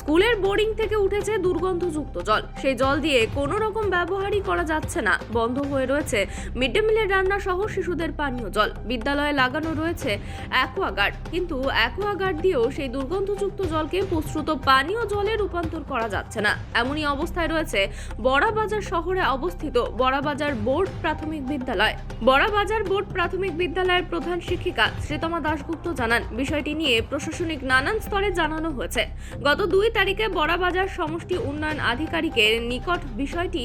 স্কুলের বোরিং থেকে উঠেছে দুর্গন্ধযুক্ত জল। সেই জল দিয়ে কোনো রকম ব্যবহারই করা যাচ্ছে না। বন্ধ হয়ে রয়েছে মিড ডে মিলের রান্না সহ শিশুদের পানীয় জল। বিদ্যালয়ে লাগানো রয়েছে অ্যাকোয়াগার্ড, কিন্তু অ্যাকোয়াগার্ড দিয়েও সেই দুর্গন্ধযুক্ত জলকে প্রস্তুত পানীয় জলে রূপান্তর করা যাচ্ছে না। এমনই অবস্থায় রয়েছে বড়াবাজার শহরে অবস্থিত বড়াবাজার বোর্ড প্রাথমিক বিদ্যালয়। বড়াবাজার বোর্ড প্রাথমিক বিদ্যালয়ের প্রধান শিক্ষিকা শ্রীতমা দাশগুপ্ত জানান, বিষয়টি নিয়ে প্রশাসনিক নানান স্তরে জানানো হয়েছে। গত 2 তারিখে বড়াবাজার সমষ্টি উন্নয়ন আধিকারিকের নিকট বিষয়টি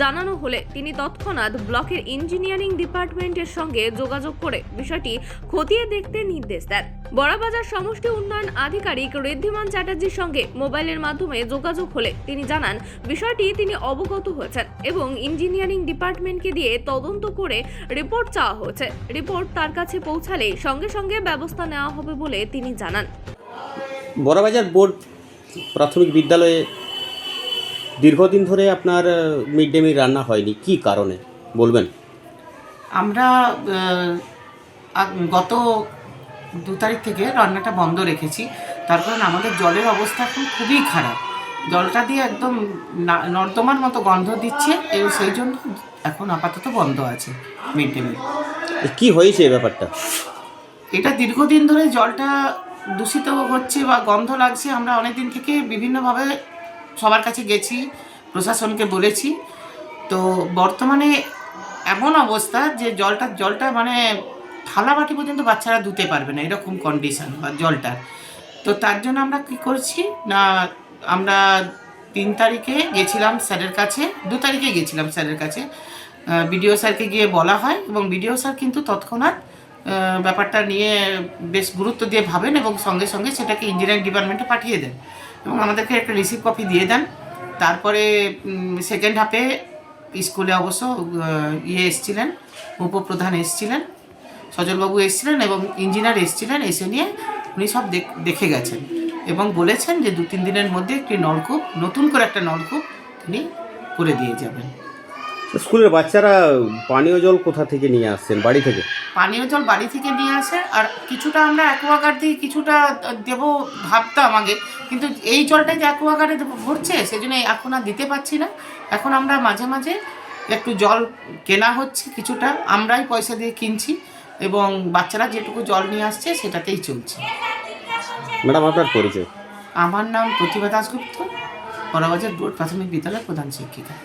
জানানো হলে তিনি তৎক্ষণাৎ ব্লকের ইঞ্জিনিয়ারিং ডিপার্টমেন্টের সঙ্গে যোগাযোগ করে বিষয়টি খতিয়ে দেখতে নির্দেশ দেন। বড়াবাজার সমষ্টি উন্নয়ন আধিকারিক ঋদ্ধিমান চ্যাটার্জির সঙ্গে মোবাইলের মাধ্যমে যোগাযোগ হলে তিনি জানান বিষয়টি তিনি অবগত হয়েছেন এবং ইঞ্জিনিয়ারিং ডিপার্টমেন্টকে দিয়ে তদন্ত করে রিপোর্ট চাওয়া হয়েছে। রিপোর্ট তার কাছে পৌঁছালে সঙ্গে সঙ্গে ব্যবস্থা নেওয়া হবে বলে তিনি জানান। বড়াবাজার বোর্ড প্রাথমিক বিদ্যালয়ে দীর্ঘদিন ধরে আপনার মিড ডে মিল রান্না হয়নি, কি কারণে বলবেন? আমরা গত 2 তারিখ থেকে রান্নাটা বন্ধ রেখেছি। তার কারণ আমাদের জলের অবস্থা এখন খুবই খারাপ। জলটা দিয়ে একদম নর্দমার মতো গন্ধ দিচ্ছে এবং সেই জন্য এখন আপাতত বন্ধ আছে মিড ডে মিল। কি হয়েছে এই ব্যাপারটা? এটা দীর্ঘদিন ধরে জলটা দূষিত হচ্ছে বা গন্ধ লাগছে। আমরা অনেক দিন থেকে বিভিন্নভাবে সবার কাছে গেছি, প্রশাসনকে বলেছি। তো বর্তমানে এমন অবস্থা যে জলটা মানে থালা বাটি পর্যন্ত বাচ্চারা ধুতে পারবে না, এরকম কন্ডিশন বা জলটার। তো তার জন্য আমরা কী করছি না, আমরা 3 তারিখে গেছিলাম স্যারের কাছে, 2 তারিখে গেছিলাম স্যারের কাছে। বিডিও স্যারকে গিয়ে বলা হয় এবং বিডিও স্যার কিন্তু তৎক্ষণাৎ ব্যাপারটা নিয়ে বেশ গুরুত্ব দিয়ে ভাবেন এবং সঙ্গে সঙ্গে সেটাকে ইঞ্জিনিয়ারিং ডিপার্টমেন্টে পাঠিয়ে দেন এবং আমাদেরকে একটা রিসিভ কপি দিয়ে দেন। তারপরে সেকেন্ড হাফে স্কুলে অবশ্য এসেছিলেন, উপপ্রধান এসেছিলেন, সজলবাবু এসেছিলেন এবং ইঞ্জিনিয়ার এসেছিলেন। এসে নিয়ে উনি সব দেখে গেছেন এবং বলেছেন যে 2-3 দিনের মধ্যে একটি নলকূপ, নতুন করে একটা নলকূপ তিনি করে দিয়ে যাবেন। স্কুলের বাচ্চারা পানীয় জল কোথা থেকে নিয়ে আসছেন? বাড়ি থেকে? পানীয় জল বাড়ি থেকে নিয়ে আসে, আর কিছুটা আমরা অ্যাকোয়াগার্ড দিয়ে কিছুটা দেবো ভাবতাম আগে, কিন্তু এই জলটাই যে অ্যাকোয়াগার্ডে ভরছে সেজন্য এখন আর দিতে পারছি না। এখন আমরা মাঝে মাঝে একটু জল কেনা হচ্ছে, কিছুটা আমরাই পয়সা দিয়ে কিনছি এবং বাচ্চারা যেটুকু জল নিয়ে আসছে সেটাতেই চলছে। ম্যাডাম, আপনার পরিচয়? আমার নাম প্রতিভা দাশগুপ্ত, বড়াবাজার বোর্ড প্রাথমিক বিদ্যালয়ের প্রধান শিক্ষিকা।